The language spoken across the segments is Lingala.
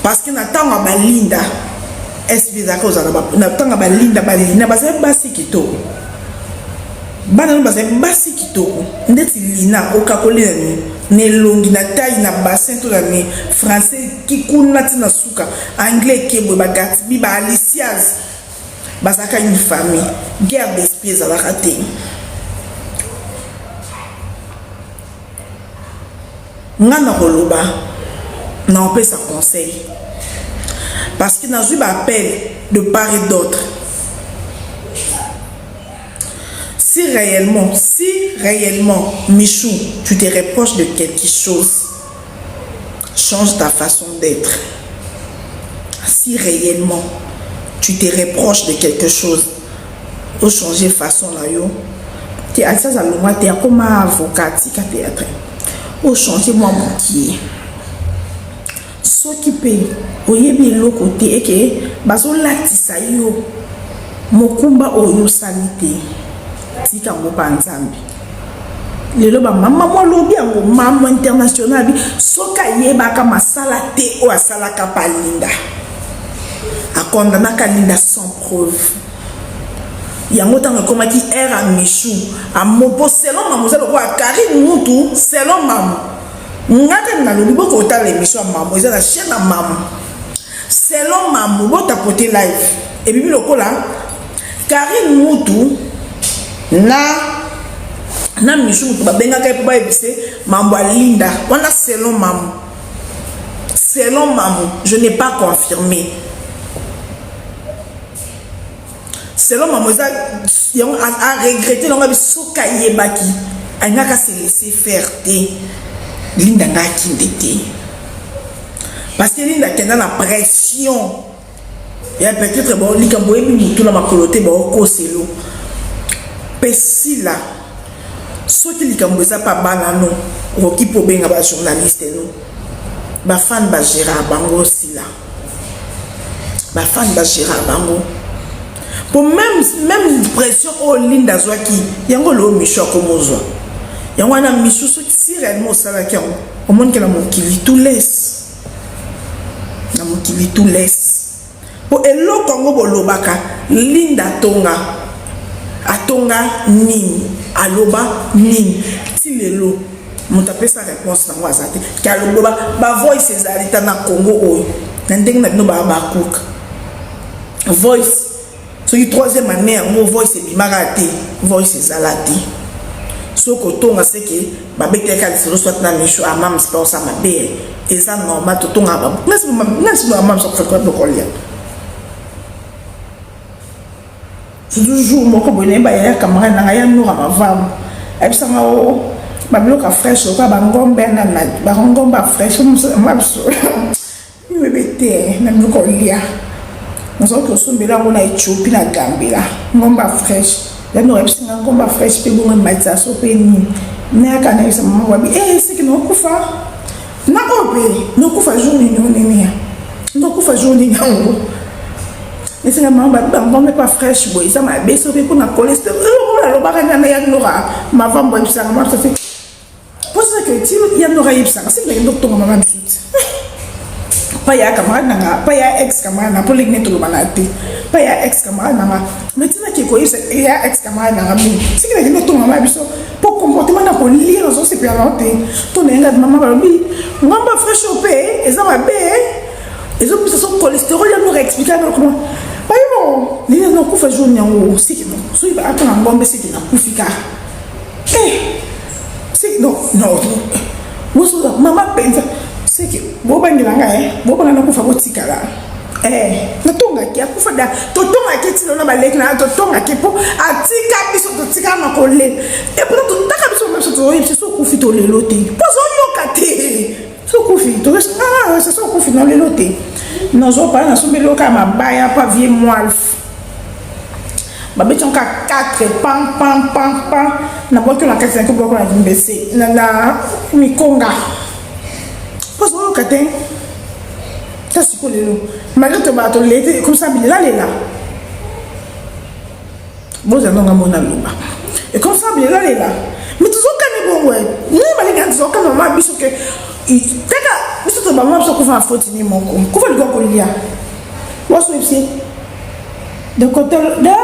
parce que natanga balinda espeza ko za natanga balinda balina bazali basi kitoko bana bazali basi kitoko ndeti lina okakolela ne longi na taille na bassin to la ne français kikuna tina suka anglais kebo ba Gatsby ba Alicia's bazaka une famille guerre d'esprit à la raté ngana koloba na on peut sa conseil parce que dans un appel de part et d'autre si réellement Michou tu te reproches de quelque chose, change ta façon d'être. Si réellement tu te reproches de quelque chose, faut changer façon là yo. Tu as ça à tu es comme avocat qui théâtre. Faut changer moi mon qui. S'occuper oyebi lo côté et que bazo latisa yo mokumba oyo sanité. Tika ngoba nzambi. Lelo ba mama mo lobi yango mama international bi soka yeba ka masala te o asala ka palinda. Akondana kalinda sans preuve. Yango tanga komaki era Michou a mopo selon mademoiselle ko Karine Moutou selon maman. Ngaka na lobi boko ta l'émission maman eza la chaîne à maman. Selon maman bota poté live et bibi lokola Karine Moutou na Michou ba benga kai pa ebise mambo alinda wana selon maman je n'ai pas confirmé selon maman ça a regretté longa bisoka yebaki angaka se laisser faire te linda ngaki ndete parce que linda kenda la pression ya peut-être bon likambo ebi mutu na makolote ba okoselo pesila soki likambo eza pa bana no okoki po benga ba journaliste no ba fan ba Gérard bango sila ba fan ba Gérard bango pour même pression o linda zwaki yango lo Michou komozwa yango na Michou soki si réellement sala ki yango au monde que la mokili tout laisse na mokili tout laisse po eloko ngo bolobaka linda atonga nini aloba nini tilelo mutape sa réponse na wazate ki aloba ba voice ezalita na Congo oyo na ndenge na bino ba cook voice so you troisième année ngo voice ebimaka te voice ezalati so ko tonga seke ba beteka lisolo soit na Michou amam sport sa mabe eza normal to tonga ba nasi amam so fait quoi de coller. Toujours moko boné ba ya camarade na ya nura mavam ebisanga o ba bloka fresh ko ba ngombe na ba ngomba fresh mabso ni bebete na bloko lia nazo ko sumbira ngona Ethiopie na Gambia ngomba fresh ya no ebisanga ngomba fresh pe bonga maitsa so pe ni na kana isa mama wabi siki no kufa na ope no kufa journée ni no kufa journée nyango. Mais c'est vraiment bon pas fraîche boy ça m'a baissé pour na cholestérol le bagage na ya nora ma femme boy ça m'a fait pour ça que il y a nora ça c'est le docteur maman dit pas ya camarade na pas ya ex camarade na pour ligner tout le malade pas ya ex camarade na mais tu n'as qui quoi il y a ex camarade na c'est que le docteur maman biso pour comportement na pour lire aux autres c'est bien noté ton enga maman ba bi ngamba fraîche au pays et ça m'a bé et autres son cholestérol il nous expliquer comment pas bon les gens n'ont pas journée en c'est que non soit il va attendre un bon c'est qu'il n'a pas fika c'est non moi ça maman pense c'est que bon ben nganga bon ben na kufa botika la na tonga ki akufa da to tonga ki tilo na balek na to tonga ki po atika biso to tika na kole et pour to taka biso même so c'est so kufi to lelo te pozo yokate so kufi to c'est so kufi na lelo te non zo pa na so belo ka mabaya pa vie moal babeton ka 4 pam na boto na 4 5 boko na mbese na mikonga pozo yokate ça c'est pour le malgré que bateau l'été comme ça il là bon ça non mon ami et comme ça il là mais tout ça quand est bon ouais nous les gars disons quand maman biso que taka biso to ba mwa so kufa faute ni moko kufa liko kolia waso ipsi de katalo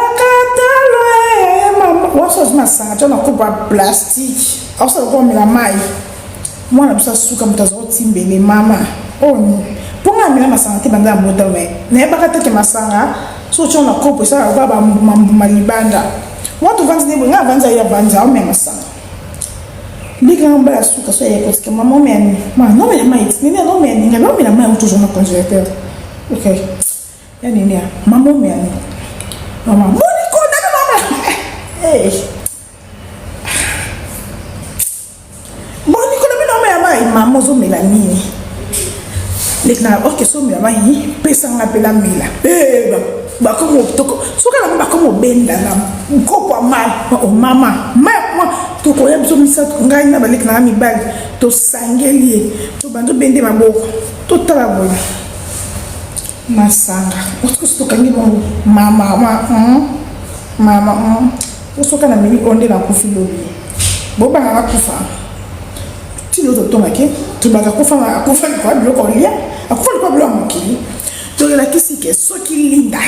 mama waso masanga tona kupa plastique also ko mila mai mwana bisa suka mutazo timbele mama oni ponga mila masanga te banda mota we na bakata ke masanga so chona kopo sa ba malibanda watu vanzi ne bonga vanza ya vanza au mema masanga liga mbala suka so ya koske mama meni ma no me mai ni no me ni no me na mai toujours na congélateur OK yani ni mama meni mama moniko na mama eh moniko na me mai mama zo melanini likna OK so me mai pesa ngapela mila ba como toko soka na ba como benda na mkopo mai o mama ma to ko yebso misa ngai na balik na mi bag to sangeli to bando bende maboko to tala masanga utko sto kangi mama usoka na mimi onde na kufilo boba na kufa tilo to tomake to baga kufa kwa bloko lia akufa kwa bloko mukili to la kisike soki linda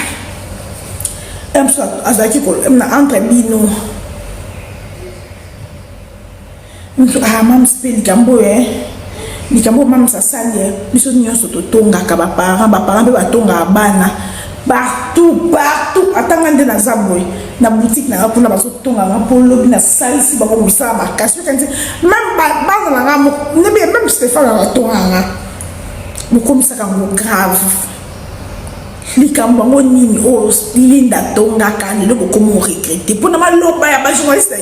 emso azaki ko emna entre bino mam speli kambo ni kambo mam sasali biso nyonso to tonga ka ba parents be batonga bana partout atanga nde na zaboy na boutique na rapona baso tonga na polo bina salisi ba ko musala makasi kanti même bana na ngamo ne be même Stéphane na tonga nga mo komisa ka mo grave likambo ngo nini o linda tonga kani loko komo regrette pona maloba ya ba journaliste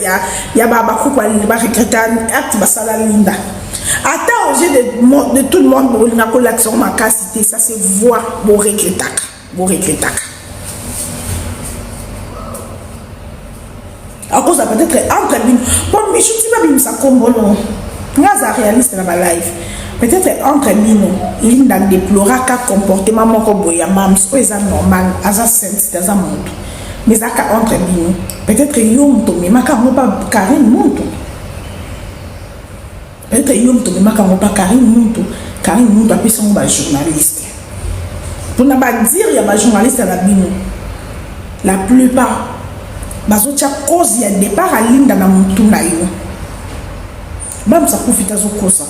ya ba couple ba regrette acte ba sala linda ata au jeu de tout le monde bo na ko l'action ma cité ça se voit bo regrettaka à cause peut-être entre bin bon mais je dis pas bin ça comme bon ngaza réaliste na ba live peut-être entre bino linda déplora ka comportement moko boya mam so eza normal aza sainte dans monde mais aka entre bino peut-être yom to me maka mo pa Karine Muntu peut-être yom to me maka mo pa Karine Muntu après son ba journaliste pour na ba dire ya ba journaliste na bino la plupart bazo tia cause ya départ à linda na muntu na yo bam sa profita zo kosa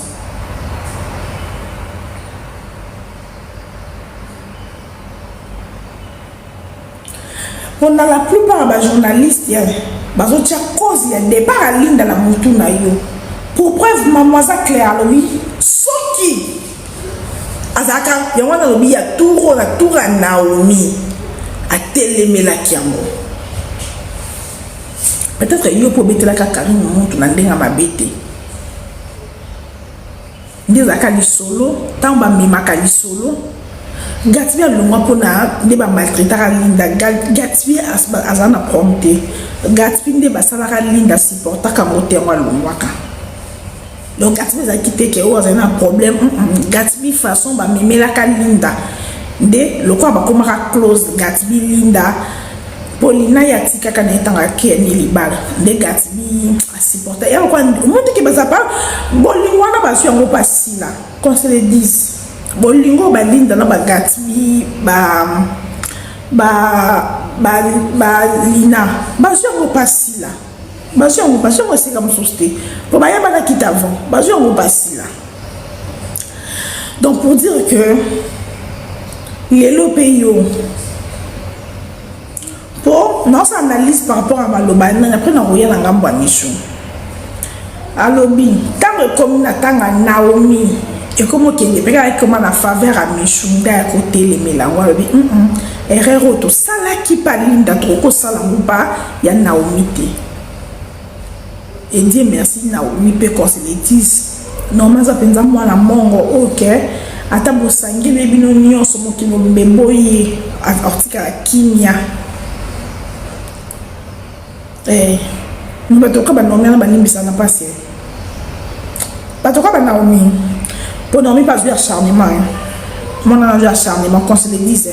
on a la plupart des journalistes bazo tia cause ya départ à linda na muntu na yo pour preuve mademoiselle Claire lui soki azaka ya wana lobi ya toura Naomi a telemela kiamo peut-être yo po betela ka Karine Muntu na ndenga mabete ndezaka lisolo tamba mimaka lisolo Gatsby alongwa pona nde ba maltraitaka linda Gatsby azana prompte Gatsby nde basalaka linda supportaka motengo alongwaka donc Gatsby za quitté que o azana problème Gatsby façon ba memelaka linda nde lokwa ba komaka close Gatsby linda Paulina ya tika kana etanga ke ni libala nde Gatsby supporter ya kwa monte ke bazapa bolingo na basu yango pasila qu'on se le dise bolingo balinda na ba Gatsby ba lina basu yango pasila basu yango c'est comme société pour ba ya bana kita avant basu yango pasila donc pour dire que les pays pour notre analyse par rapport à Maloba, après nous voyons la gamme Banichou. Alobi, quand comme Natanga Naomi et comme qui est comme la faveur à Michou d'un côté les mélanges, alobi, erreur auto, ça là qui parle d'attroko ça là ou pas, il y a Naomi té. Et dire merci Naomi peut qu'on se le dise. Normalement ça pense à moi la mongo, ok. Ata bosangi le bino nyonso mokino mbemboyi article la kimia. Nous batons pas Naomi na banimbi ça n'a pas c'est. Batons pas Naomi. Pour Naomi pas du acharnement. Moi on a du acharnement qu'on se le dise.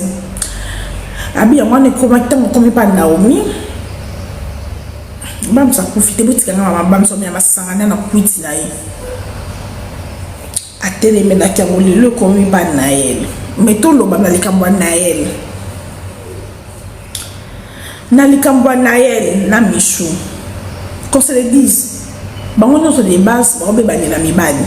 Abi moi ne comme pas Naomi. Bam ça profiter botika na bam so na sangana na kwiti na ye. atelemelaki yango lelo ekomi ba Naël. Mais toloba na likambo ya Naël. Na likambo ya Naël na Michou. Qu'on se le dise, bango nyonso de base bakobe banela mibali.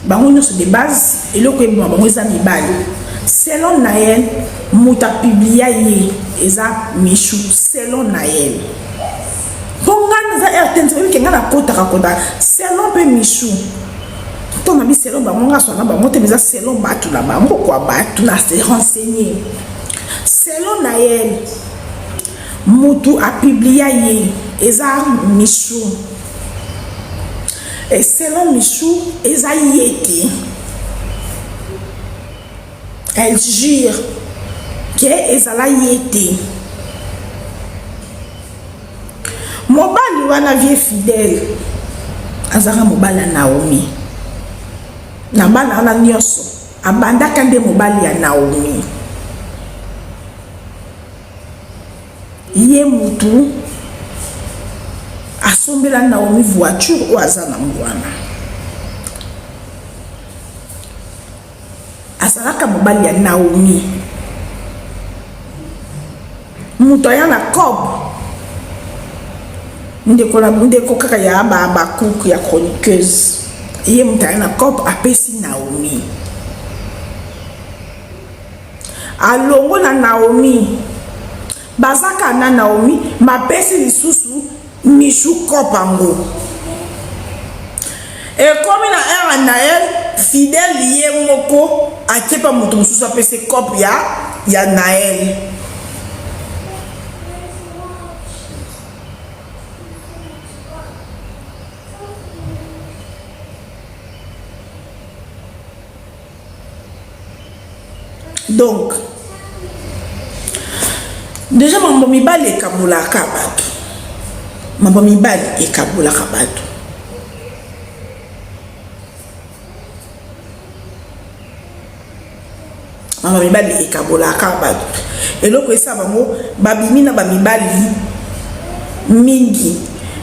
Bango nyonso de base eloko ebima bango eza mibali. Selon Naël, muta publia ye eza Michou. Selon Naël. Ponga za RTN c'est que ngana kota. Selon pe Michou. Ton ami selon bango nga sona bango te meza selon batu la bango kwa batu na se renseigner. Selon Naël, mutu a publié ye eza Michou. Et selon Michou, eza yete. Elle jure que ezala yete. Mobali wana vie fidèle. Azara mobala Naomi. Na bana na nyonso abandaka nde mobali ya Naomi. Ye mutu asombela Naomi voiture ou aza na mwana. Azalaka mobali ya Naomi. Mutu ya na kob. Ndeko kaka ya ba kuku ya chroniqueuse. Ye mutu ya na kob apesi Naomi. Alongo na Naomi. Bazaka na Naomi mapesi lisusu Michou kopango. Et comme na era Naël fidèle ye moko akepa mutu mususu apesi kop ya Naël. Donc déjà mambo mibali ekabulaka bato. Mambo mibali ekabulaka bato. Mambo mibali ekabulaka bato. Eloko esa bango babimi na ba mibali mingi.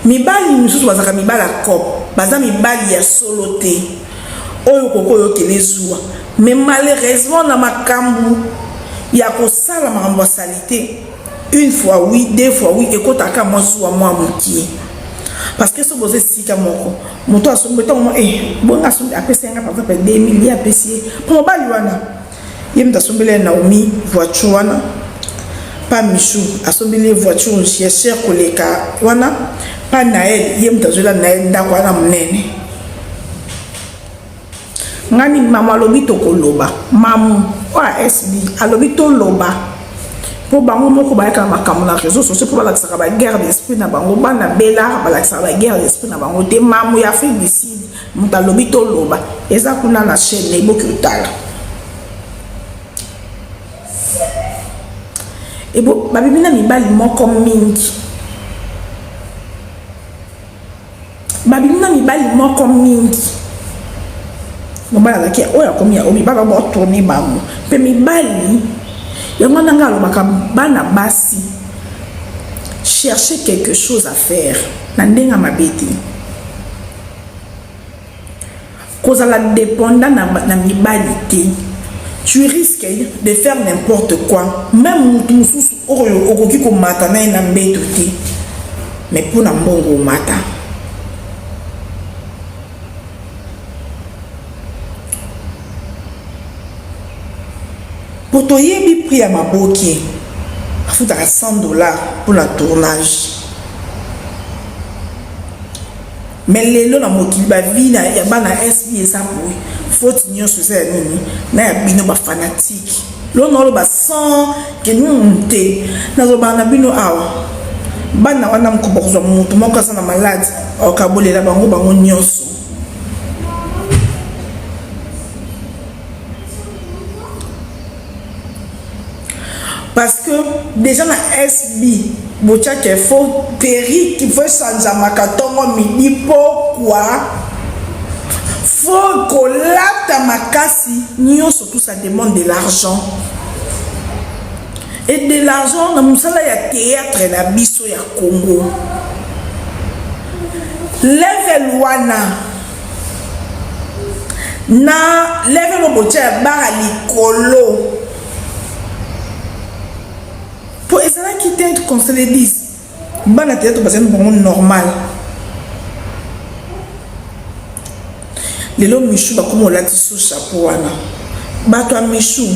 Mibali misusu bazaka mibali akop. Baza mibali ya solo te. Oyo kokoyo kelezwa. Mais malheureusement na makambu ya kosala makambo ya salite. Une fois oui, deux fois oui, et quand tu as moi moutier. Parce que ce que vous êtes moko, mon toit son béton, bon, à son après 5 ans, par exemple, 2 milliards PC. Pour moi, il y a une Naomi, voiture, pas Michou, à son billet voiture, cher collègue, pas Naël, il y a une Naël, d'accord, mon ngani mama lobito koloba mamu wa SB alobito loba po bango moko bayaka makambo na réseaux sociaux po balakisa ba guerre d'esprit na bango bana bela balakisa ba guerre d'esprit na bango te mamu ya Afrique du Sud muta lobito loba eza kuna na chaîne na iboki utala ebo babimina mibali moko mingi babimina mibali moko mingi mobala kia oya komi ya omi baba bo tourner bango pe mibali yango nanga alobaka bana basi chercher quelque chose à faire na ndenga mabeti kozala dépendant na mibali te tu risques de faire n'importe quoi même mutu mususu oyo okoki komata na na mbeto te mais pour na mbongo mata. Pour toyebi prix à ma boki, il faut $100 pour le tournage. Mais les lots na mokili ba vie na ya bana SB eza boy. Faut tenir sur ça nini na ya bino ba fanatique. Lo na lo ba 100 ke nunte. Na zo bana bino awa. Bana wana mkoba kuzwa mutu moko sana malade au kabolela bango nyonso. Parce que déjà dans SB, bocha qu'il faut péri qui faut changer ma katongo midi pourquoi faut collecte ma kasi nio surtout ça demande de l'argent et de l'argent dans musala ya théâtre na biso ya Congo level wana na leve mo botia bara likolo pour ezala qui t'être conseillé 10 bana tete parce que bon normal lelo Michou bakomo lati so chapeau wana bato a Michou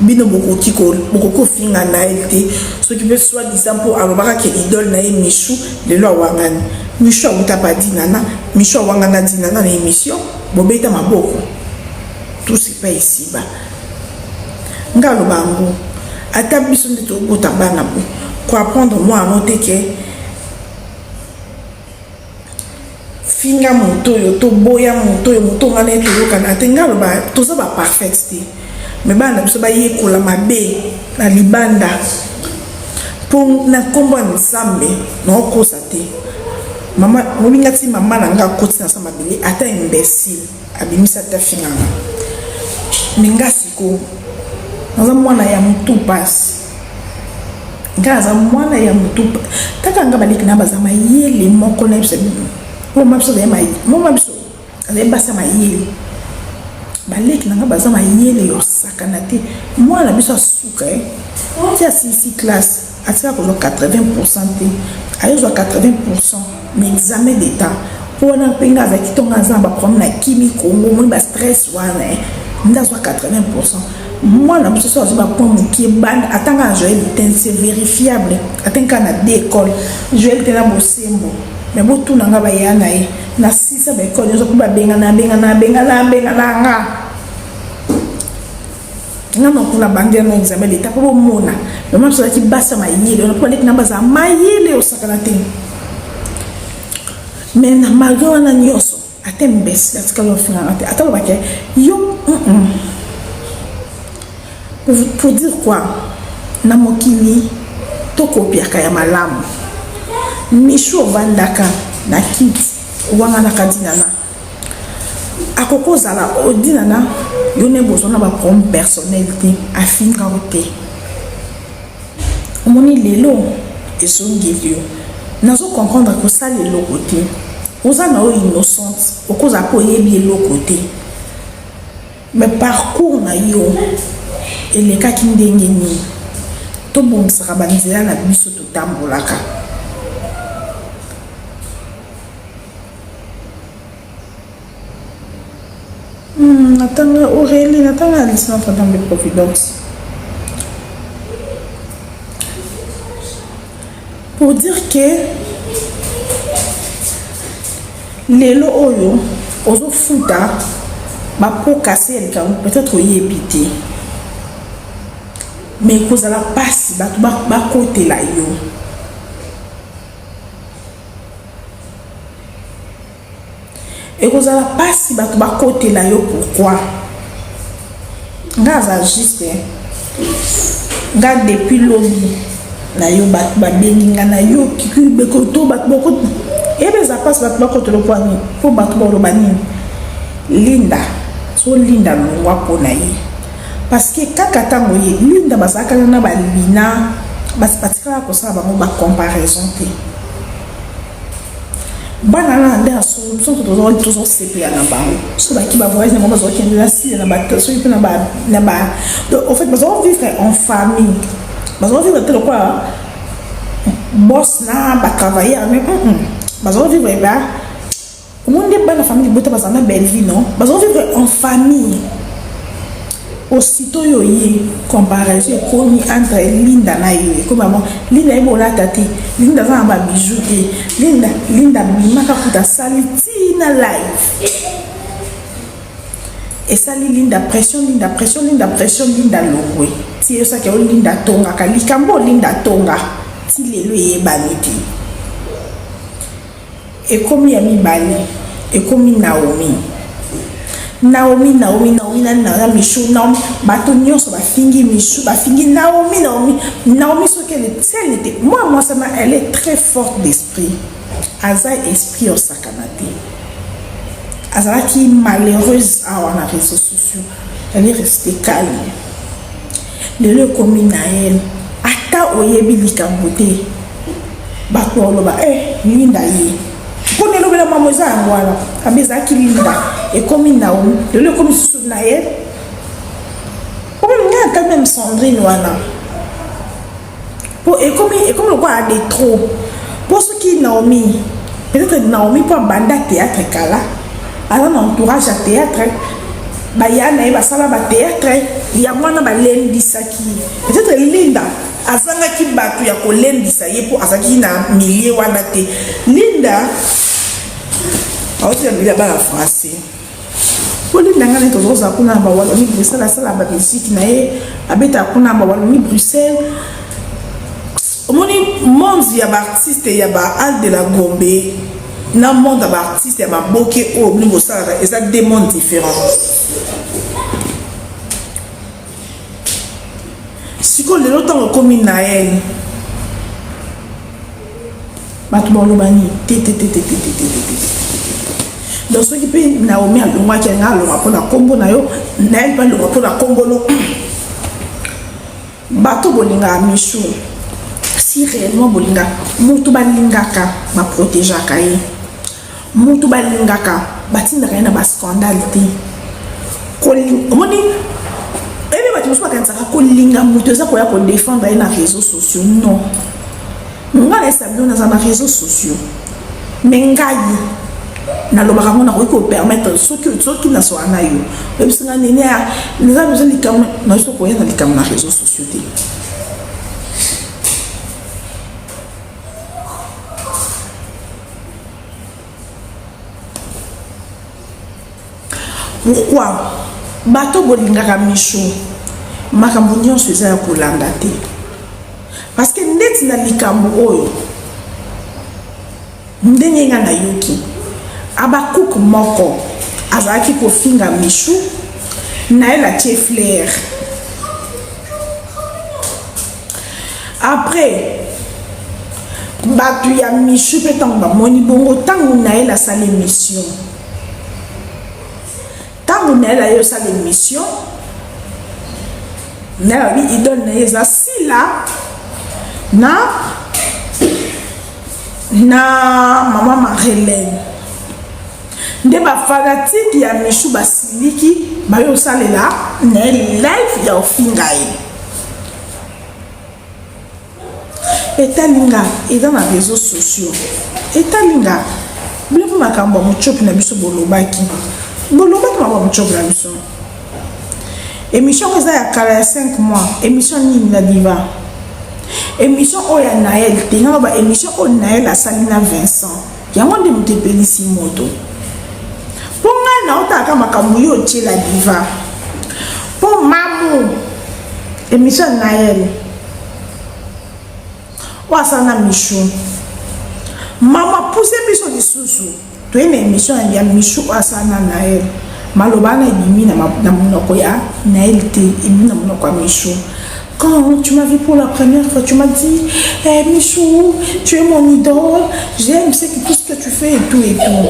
bino boko finga na été ce qui peut soit disant pour alobaka ke idole na Michou lelo wangani Michou amuta pa dinana Michou wangana dinana na émission bobeta maboko tout c'est pas ici ba ngalo bango ata biso ndito bota bana bo pour apprendre moi à noter que finga moto yo to boya moto yo moto ngana to yokana tengalo ba to ça ba parfaite mais bana biso ba yekola mabe na libanda pour na kombo nsambe na okosa te mama molinga ti mama na nga koti na sama bele ata imbécile abimisa ta finga minga siko naza mwana ya mutu pasi ngaza mwana ya mutu taka nga baliki na baza mayele moko na biso po mabiso de mai mo mabiso ale basa mayele baliki na nga baza mayele yo sakana te mwana biso asuka ti a 6 classe atika ko 80% te ayo 80% mais examen d'état pour na penga za kitonga za ba problème na kimi Congo mo ba stress wana ndazo 80%. Moi, la chose c'est pas pour qui est ban attends Joël c'est vérifiable attends na d'école Joël te na bosembo mais bo tout nanga ba yana na sisa ba école zo kuba benga nga non pour la bandière no examen d'état pour mona mais même ça qui bassa ma yele on peut aller na baza ma yele au sakanate mais na malgré na nyoso atem bes la skalo finale attends ba ke yo pour dire quoi na mokili to kopiaka ya malamu Michou vandaka na kit wanga na kadinana akokoza la odinana yone besoin na ba comme personnalité afinga ote omoni lelo esongilio nazo comprendre que ça lelo côté oza na o innocente okoza po yebi lo côté mais parcours na yo eleka kindenge ni to bomisaka banzela na biso totambolaka natanga Aurélie natanga Alice notre dame de providence pour dire que lelo oyo ozo futa ba po casser elika peut-être oyebité mais cause la passe ba côté là yo et cause la passe ba côté là yo pourquoi ngaza juste nga depuis lobby na yo ba benga na yo ki be ko to ba beaucoup et les passe ba côté le point pour ba to lo bani linda so linda longwa ko na yi parce que kaka tango ye linda basaka na ba lina baspatika ko sa ba mo ba comparaison te bana na nda so toujours CP na ba so ba ki ba voyage na mo zo ki na si na ba so ipi na ba en fait on vivre en famille on vivre tel quoi boss na ba travailler mais on vivre ba au monde ba na famille bota ba na belle vie non on vivre en famille. Aussitôt yo yé comparaison komi entre linda na yo comme maman linda e bola tati linda za ba bijou te linda maka kuta saliti na live et ça linda pression linda longwe ti yo sa ke linda tonga kalikambo linda tonga ti lelo ye baniti et comme ya mi bali et comme Naomi na Michou nom bato nyonso ba fingi Michou ba fingi Naomi ce qu'elle était moi ça elle est très forte d'esprit aza esprit au sakanate azala qui malheureuse à on a réseaux sociaux elle est restée calme le commune à elle ata oyebi likambote bato loba linda yi pone lo bela mamoza ngwala abeza ki linda et comme Naomi le comme sous nae comme il quand même Sandrine wana pour et comme le quoi a des trop pour ce qui Naomi peut-être Naomi pour banda théâtre kala alors un entourage à théâtre bayana et basala ba théâtre ya mwana ba lendisa ki peut-être linda azanga ki batu ya ko lendisa ye pour azaki na milieu wana te linda aussi il a pas la français pour linda ngana to zoza kuna ba wala ni Bruxelles sala ba musique na ye abeta kuna ba wala ni Bruxelles omoni monde ya ba artiste ya ba al de la Gombe na monde ya ba artiste ya ba boke o blingo sala eza des mondes différents. Si on le temps comme Naël, Batmolomani, donc ce qui peut Naomi à l'ombre qui a l'ombre pour la combo nayo, Naël pas l'ombre pour la combo non. Bato bolinga Michou, si réellement bolinga, mutu balingaka ma protéger kaye, mutu balingaka, batina rien na bas scandale te, koling, omoni. Je ne sais pas quand ça va linga mutoza ko ya ko défendre les réseaux sociaux non nga la stabilité dans les réseaux sociaux mais ngai na lo baka mona ko permettre ce qui na so anayo et puis nga nene ya les amis les cam na so ko ya na les cam na réseaux sociaux te pourquoi bato bolingaka Michou makambo nyonso eza ya kolanda te parce que ndeti na likambo oyo ndenge nga na yoki abakuku moko azalaki kofinga Michou na ye la tie flair après bato ya Michou mpe ntango bamoni bongo ntango na ye lasala émission ntango na ye la yo osala émission na oui il donne les assis là na maman Marilène nde ba fanatique ya Michou basiliki bayo salela na live ya ofingai etalinga eza na réseaux sociaux etalinga blefu makambo muchopi na biso bolobaki makambo muchopi na biso émission que ça y a 45 mois émission ni la diva émission oya Naël tenga ba émission o Naël a Salina Vincent yango de mutepelisi moto ponga na otaka makambo yo tie la diva pour mamu émission Naël wa sana Michou mama pousse biso lisusu to une émission ya Michou asana Naël malobana ibimi na monoko ya Naël te ibimi na monoko ya Michou. Quand tu m'as vu pour la première fois, tu m'as dit Michou, tu es mon idole, j'aime tout ce que tu fais et tout et tout.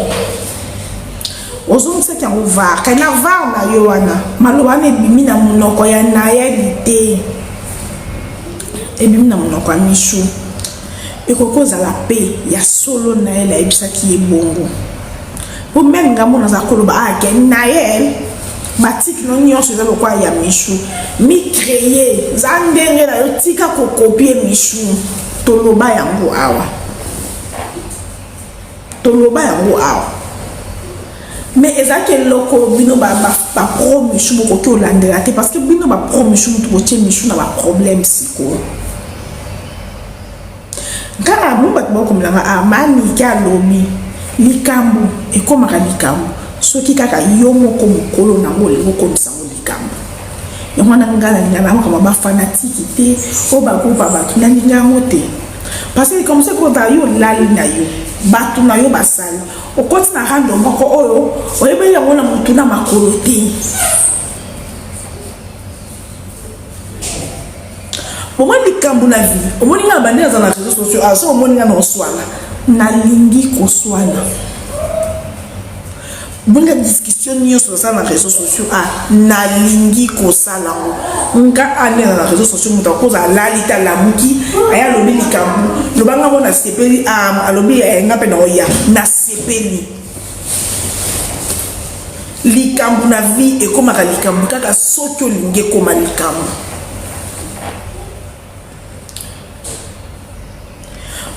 Ozon se kan var, kana var na yoana, malobana ibimi na monoko ya Naël te. Ibimi na monoko ya Michou. Et kokoza la paix, ya solo Naël a ebisa ki e bongo. Pour même ngamo na zakoloba a Naël batik no nyonso za lokwa ya Michou mi créer zandenge na yo tika ko copier Michou toloba yango awa mais ezake loko bino ba pro Michou ko ki olandela te parce que bino ba pro Michou to tie Michou na ba problème psycho ngara mo bat boko mlanga amani ka lobi likambo ekomaka likambo soki kaka yo moko mokolo nango lelo komisango likambo yango na ngala moko ba fanatique te o ba ko ba batu na lingango te parce que comme ça ko ba yo lali na yo batu na yo basala o koti na rando moko oyo o yebe yango na mutu na makolo te Pour likambo na vie o moni nga bandela za na réseaux sociaux aso o moni nga no swala na lingi ko swala bonga discussion nyonso sur les réseaux sociaux na lingi ko sala nga ane na réseaux sociaux muta koza lalita la muki aya lobi likambo lobanga mona sepeli alobi nga pe na oya na sepeli likambu na vie ekomaka likambu kaka soki olingi ekoma likambu.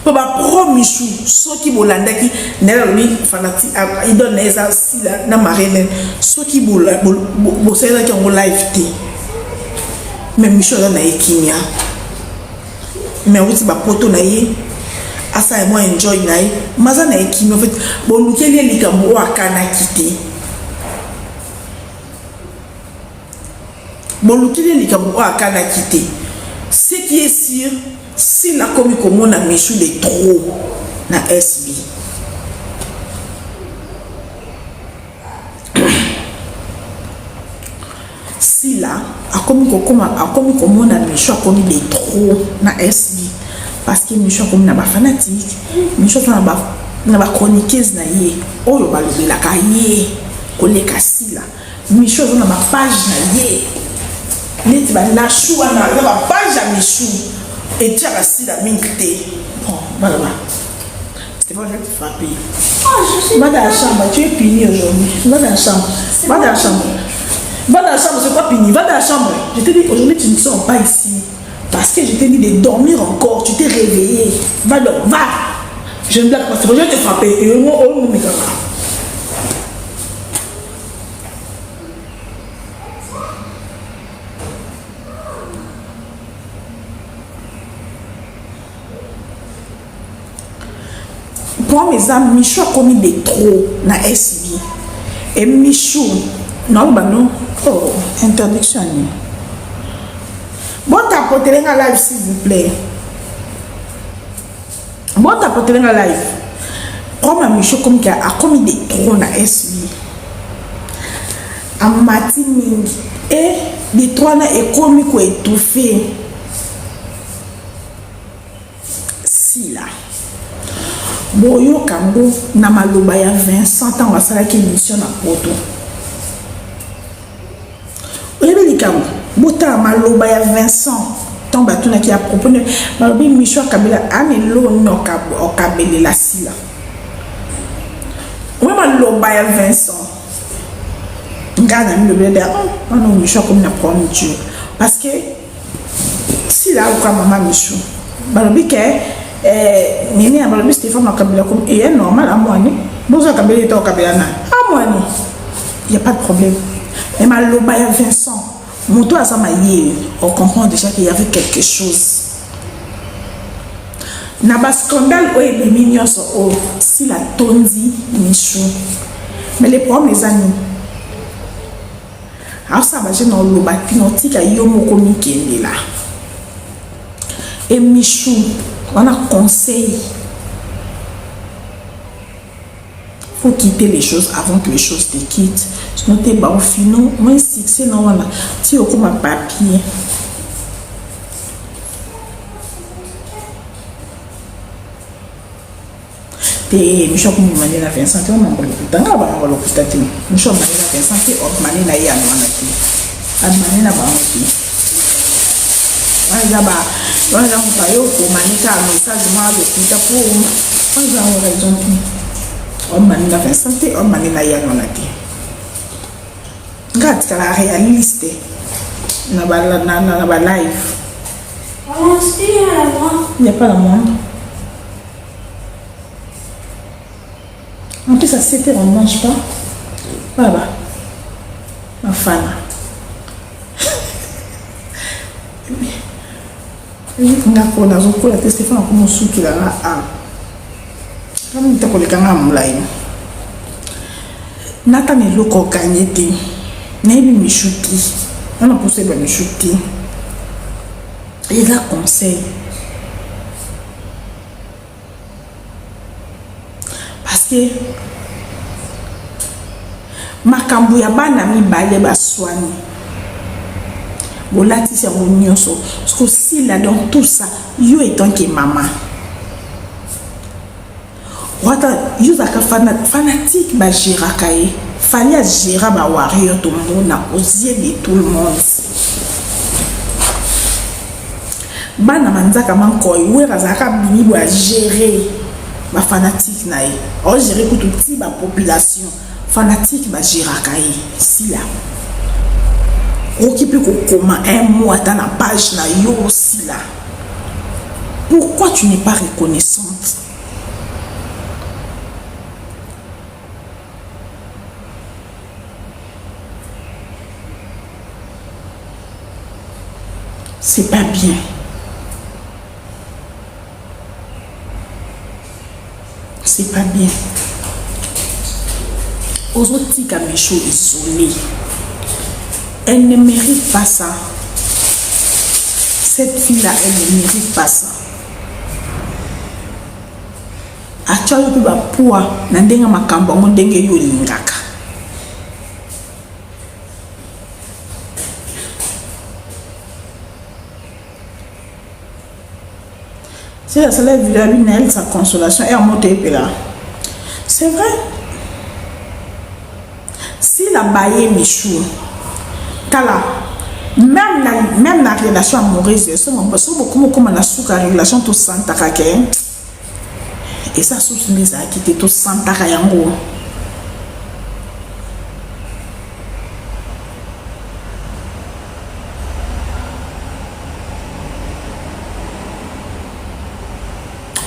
Po ba pro Michou soki bolandaki nela lobi fanati idol na eza sila na Marlène soki bosela ki ngo live te mais Michou na ekimia mais wuti ba poto na ye asa moi enjoy na ye maza na ekimia en fait bolukeli likambo akana kité bolukeli likambo akana kité. Ce qui est sûr, si la commis comme on a Michou de trop na SB. Si là, a commis comme on a Michou a commis de trop na SB. Parce que Michou comme na ba fanatique, Michou na ba chroniqueuse na ye. Oh yo ba le la kaye, koleka si là. Michou na ba page na ye. Neti ba na chou na ba page à Michou. Et tu as assis la mine. Bon, voilà. C'était pas, je vais te frapper. Va dans la chambre, tu es puni aujourd'hui. Va dans la chambre. Va dans la chambre. Va dans la chambre, c'est pas puni. Va dans la chambre. Je t'ai dit qu'aujourd'hui, tu ne sors pas ici. Parce que je t'ai dit de dormir encore. Tu t'es réveillé. Va donc, va. Je ne blague pas. Je vais te frapper. Et moi, oh, mon gars. Pour mes amis, Michou a commis des trop na SB. Et Michou, non, bah non. Oh, interdiction. Bon, t'apportez la live, s'il vous plaît. Bon, t'apportez la live. Comme Michou comme qui a commis des trop na SB. A mati mingi. Et des trois na commis quoi étouffé. Si là. Boyo Kango na maloba ya Vincent tant wasala ki émission na poto. Oyebe likambo bota maloba ya Vincent tant batuna ki a proposer malobi Michou Kabila amelo noka okabele la sila. Oye maloba ya Vincent ngana mi le de non Michou comme na prendre Dieu parce que si là ou maman Michou malobi ke nini ya balobi Stéphane Kabila comme et normal à moi ni bozo Kabila to Kabila na à moi ni il y a pas de problème mais maloba ya Vincent moto azama yé on comprend déjà qu'il y avait quelque chose na ba scandale o e mignon so o si la tondi Michou mais les problèmes les amis alors ça va je non loba pinotika yo moko mikende là et Michou on a conseil. Il faut quitter les choses avant que les choses te quittent. Sinon, tu es au final. Moi, c'est non, voilà. Tu es comme un papier. Tu es, je suis comme une manière à faire ça. Tu es un peu plus tard. Tu es un peu plus tard. Je suis une manière à faire ça. Tu es une manière à y aller. Tu es une manière à faire ça. On a un pour manika message moi le pita pour on a raison on manina fait santé on manina ya nonati ngat kala réaliste na ba live on se dit à la moi il n'y a pas la moindre en plus ça c'était on mange pas voilà ma femme nga ko na zo ko la Stéphane ko mosuki la a kama nitakoleka nga mulai nata ne loko kanyete ne bi Michouki on a poussé ba Michouki et là conseil parce que makambo ya bana mibale baswani bolati c'est mon nyonso parce que si là dans tout ça yo étant que maman wata yo zaka fanatique ba Gérakaye fallait gérer ba warrior tout le monde na osier de tout le monde bana manzaka manko yo razaka bini bo gérer ba fanatique na o gérer pour toute la population fanatique bagirakai sila occupé comment un mois dans la page na yo sila. Pourquoi tu n'es pas reconnaissante? C'est pas bien. C'est pas bien. Aux autres Michaud isolé. Elle ne mérite pas ça. Cette fille-là, elle ne mérite pas ça. Acha yo pe ba poa na ndenga makambo ngo ndenge yo lingaka. C'est la seule vie de elle, sa consolation est en montée là. C'est vrai. Si la baille Michou, kala, même la relation amoureuse, c'est beaucoup comme on a sous la relation tout santa kake. Et ça sous les acquittés tout santa kayango.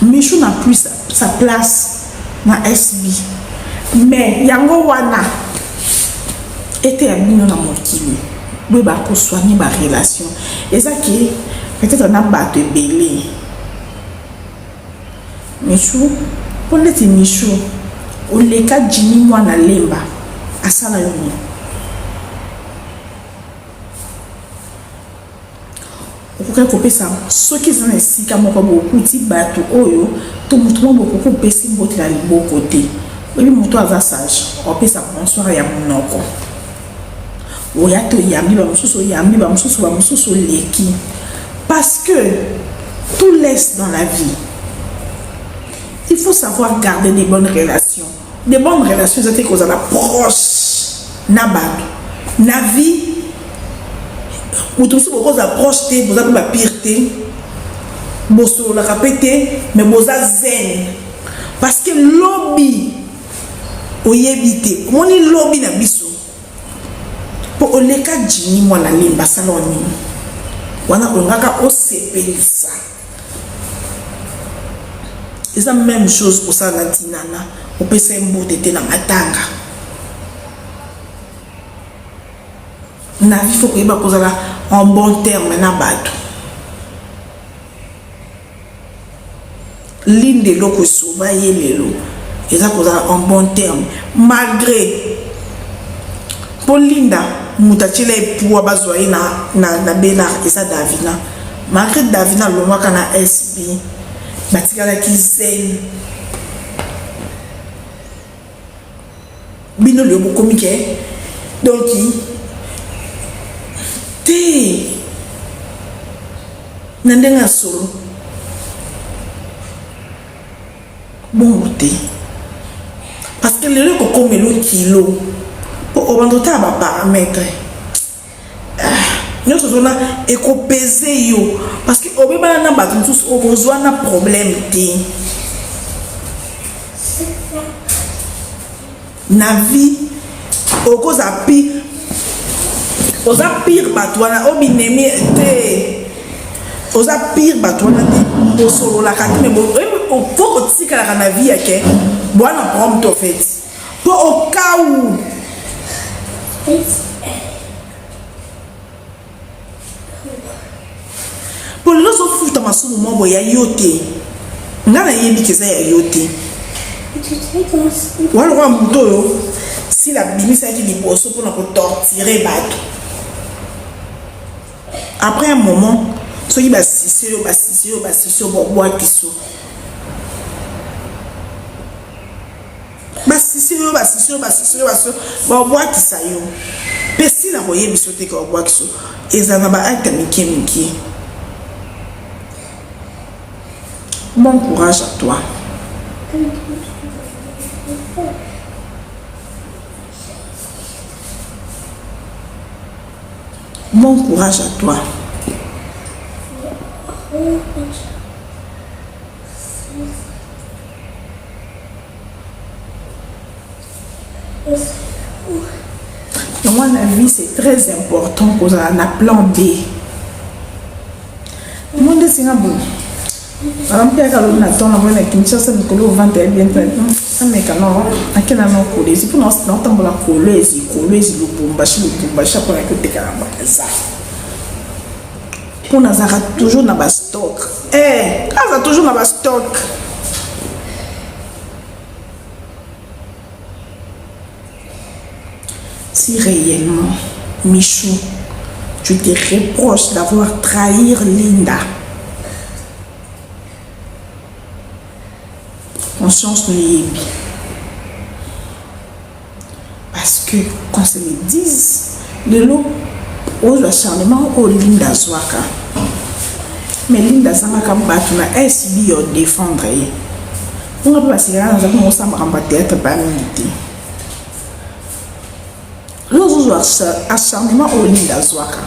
Michou n'a plus sa place dans SB. Mais yango wana était un million dans mon kilo. Oui, pour soigner ma relation. Et ça qui peut-être on a battu belé. Michou, pour l'être Michou, on les cas Jimmy moi na lemba à Salayomi. Pourquoi couper ça? Ce qui sont ici, comme on beaucoup petit bateau, oyo, tout le monde beaucoup couper si botte la libo côté. Oui, mon toit va sage. On peut ça bonsoir ya mon oko. Oya to yambi ba mususu yambi ba mususu leki. Parce que tout laisse dans la vie. Il faut savoir garder des bonnes relations. Des bonnes relations, c'est que vous avez proche. Nabad. Na vie. Ou tout ce que vous approchez, vous avez ma pireté. Vous avez la répété, mais vous avez zen. Parce que lobby, vous évitez. Mon lobby na biso. Pour le cas Jimmy, moi la limba saloni. Wana ongaka osepelisa. C'est la même chose pour ça la tinana. Au PC mbotete na matanga. Na vie faut que ba kozala en bon terme na bato. Linde loko soba yelelo. Eza kozala en bon terme malgré pour Linda mutachile pour bazoi na Bella et ça Davina. Malgré Davina lomaka na SB. Batikala ki zen. Bino le bokomike. Donc te nandenga solo. Bon te. Parce que le loko comme le kilo pour obandota ba paramètre. Nous sommes éco-pesé yo parce que au bébé na ba tous au besoin na problème té na vie au cause à pire aux a pire batouana au binemi té aux a pire batouana té au solo la carte mais bon au faut aussi que la vie à que bon na prompt en fait pour au cas où pour les autres fous dans ce moment où il y a yoté n'a rien dit que ça y a yoté ou alors un mouton si la bimie ça dit des bosses pour nous torturer bateau après un moment ce qui va s'isser bon boire qui sont bon boire qui ça yo pesi la voyer bisoté que boire qui sont et ça n'a pas été miki. Bon courage à toi. Bon courage à toi. Donc, moi, la vie, c'est très important qu'on a un plan B. Moi, je suis un bon. Alors, je suis un attend la bonne qui me cherche le colo au ventre et bien ça me calme. À quel moment coller? C'est pour nous, c'est longtemps pour la coller, le bomba, chaque fois que tu es calme. Pour nous, ça toujours dans le stock. Eh, ça toujours dans le stock. Si réellement, Michou, tu te reproches d'avoir trahi Linda, conscience nous y est bien. Parce que quand se me disent, de l'eau, aux acharnements, au Linda Zwaka. Mais Linda Zwaka, tu n'as SB à défendre. On va passer là, nous avons ensemble en théâtre par minute. L'autre acharnement au Linda Zwaka.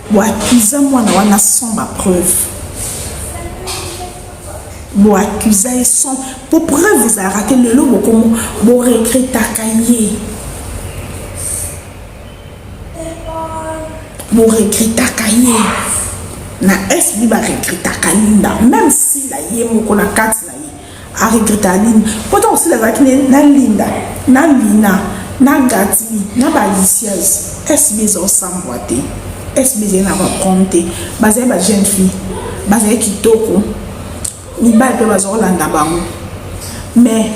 Bon, accuser moi, on a sans ma preuve. Bon, accuser sans. Pour preuve, vous avez raté le lot, bon, regret ta cahier. Bon, regret ta cahier. Na SB va regret ta cahier. Même si la yé, mon qu'on a 4 à regretter la ligne. Pourtant aussi la vaquine na Linda, na Lina, na Gati, na Balicieuse. SB ont s'emboîté. SB n'a pas compté. Basé ma jeune fille, basé Kitoko, ni balle de Bazolanda Bango. Mais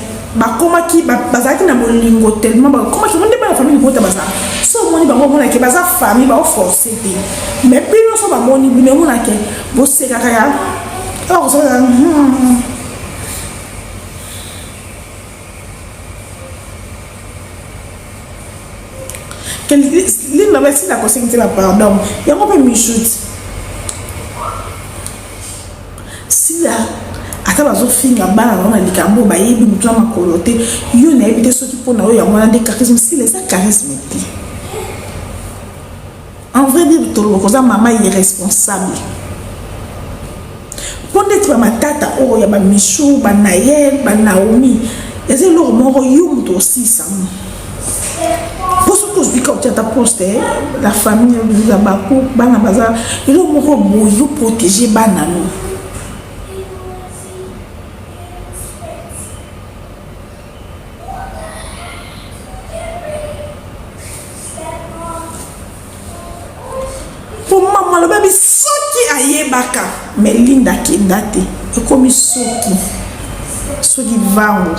comment qui basé qui n'a pas lingo tellement comment qui on n'est pas la famille pour ta bazar. So moni bango mona ke bazar famille ba forcer. Mais puis non so ba moni mais mona ke bo se kaya. Alors ça l'île n'avait si la conseillé la pardon. Il y a un peu michoute. Si là, à ta base, fille, la balle, on a dit qu'un beau bailli, nous sommes à coloter. Il y a évité ceux qui font des charismes. Si les charismes. En vrai, tout le monde, maman est responsable. Pour être ma tata, oh, il y a ma Michou, ma Nayel, ma Naomi. Et c'est leur mort, yum aussi, ça. Pour ce que je dis quand tu as posté, la famille de Bakou, Bana Bazar, ils ont beaucoup protégé Banano. Pour maman, le bébé Soki aye baka, mais Linda qui date, et comme Soki Vango.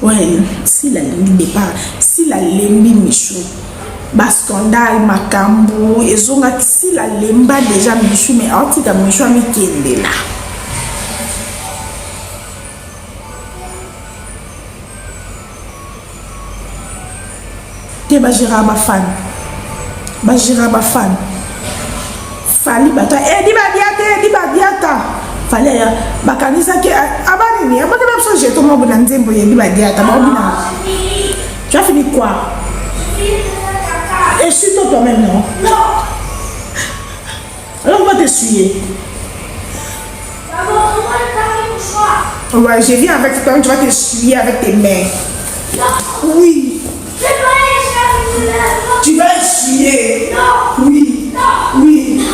Ouais, si la ligne départ, si la lembi Michou, bas scandale, Makambo, et zonga, si la lemba déjà Michou, mais antika Michou a mis Kende là. Te bajira ba fan. Bajira ba fan. Fali bata, di badiata. Fallait bakanisa que abani ni abani même si j'ai tout mon bon nzembo yebi badiata babina. Tu as fini quoi? Et surtout toi-même non. Alors on va t'essuyer. Ouais, je viens avec toi, tu vas t'essuyer avec tes mains. Oui. Tu vas essuyer. Oui. Oui.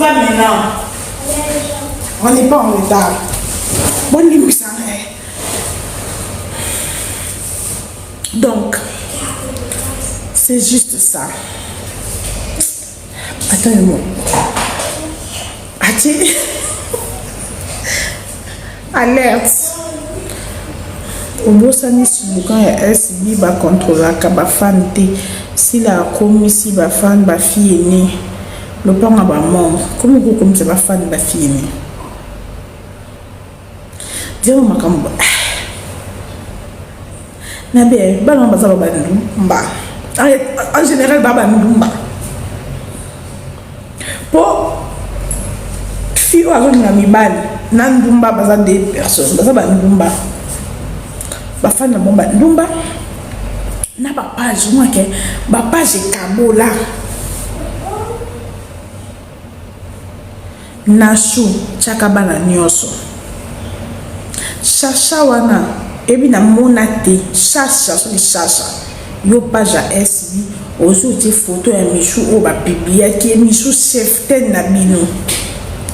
pas maintenant. On n'est pas en retard. Bonne nuit, ça. Donc, c'est juste ça. Attends-moi. Attends. Alerte. Au beau sani subukan ya SB ba contrôler ka ba fan te si la komi si ba fan ba fille ni le panga ba mom comme ko comme ça ba fan ba fille ni dire makambo na be ba no ba za ba ndumba en général ba ndumba po fille wa na mibali na ndumba ba za des personnes ba za ba ndumba bafana bomba ndumba na bapage moi ke bapage kabola nashu chakabana nyoso chacha wana ebi na monate chacha so chacha yo page a SB ozo ti photo ya Michou o ba bibia ki Michou chef ten na bino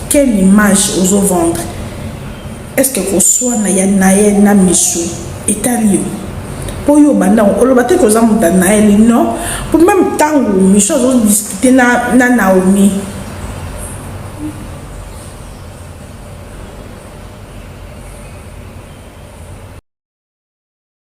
quelle image ozo vendre est-ce que ko soit na ya na Michou Italien. Pour yo banda on le battre que ça monta na elle non pour même temps où Michou ont discuté na Naomi